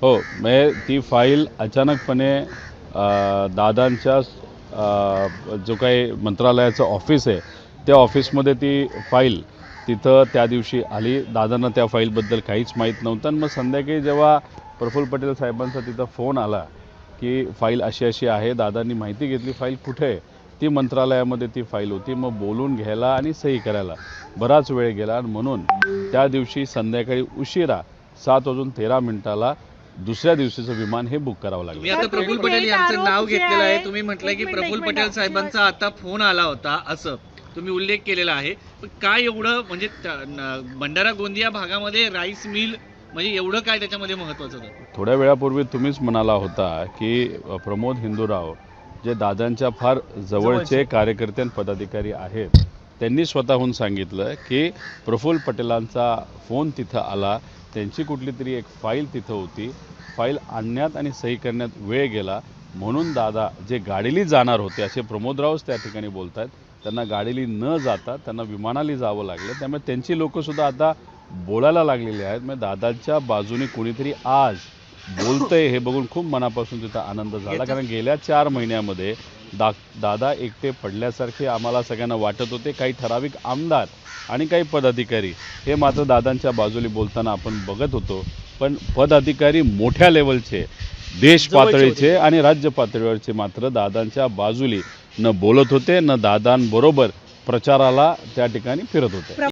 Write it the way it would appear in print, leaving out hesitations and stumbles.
हो, म्हणजे ती फाईल अचानकपणे दादांच्या जो काही मंत्रालयाचं ऑफिस आहे त्या ऑफिसमध्ये ती फाईल तिथं त्या दिवशी आली. दादांना त्या फाईलबद्दल काहीच माहीत नव्हतं आणि मग संध्याकाळी जेव्हा प्रफुल्ल पटेल साहेबांचा तिथं फोन आला की फाईल अशी अशी आहे, दादांनी माहिती घेतली फाईल कुठे आहे, ती मंत्रालयामध्ये ती फाईल होती. मग बोलून घ्यायला आणि सही करायला बराच वेळ गेला आणि म्हणून त्या दिवशी संध्याकाळी उशिरा 7:13 दुसऱ्या दिवशीचं विमान हे बुक करावं लागलं. तुम्ही आता प्रफुल्ल पटेल यांचं नाव घेतलेलं आहे. तुम्ही म्हटलं की प्रफुल्ल पटेल साहेबांचा आता फोन आला होता असं तुम्ही उल्लेख केलेला आहे. पण काय एवढं म्हणजे भंडारा गोंदिया भागामध्ये राईस मिल म्हणजे एवढं काय त्याच्यामध्ये महत्त्वाचं होतं? थोड्या वेळापूर्वी तुम्हीच म्हणाला होता की प्रमोद हिंदूराव जे दादांच्या फार जवळचे कार्यकर्ते आणि पदाधिकारी आहेत, त्यांनी स्वतःहून सांगितलं की प्रफुल्ल पटेलांचा फोन तिथं आला, त्यांची कुठली तरी एक फाईल तिथं होती, फाईल आणण्यात आणि सही करण्यात वेळ गेला म्हणून दादा जे गाडीली जाणार होते, असे प्रमोदरावच त्या ठिकाणी बोलत आहेत, त्यांना गाडीली न जाता त्यांना विमानाली जावं लागलं. त्यामुळे त्यांची लोकंसुद्धा आता बोलायला लागलेली आहेत. म्हणजे दादाच्या बाजूने कोणीतरी आज बोलतंय हे बघून खूप मनापासून तिथं आनंद झाला. कारण गेल्या 4 महिन्यामध्ये दादा एकटे पडल्यासारखे आम्हाला सगळ्यांना वाटत होते. काही ठराविक आमदार आणि काही पदाधिकारी हे मात्र दादांच्या बाजूने बोलताना आपण बघत होतो. पण पदाधिकारी मोठ्या लेवलचे, देश पातळीचे आणि राज्य पातळीवरचे मात्र दादांच्या बाजूने न बोलत होते, न दादांबरोबर प्रचाराला त्या ठिकाणी फिरत होते.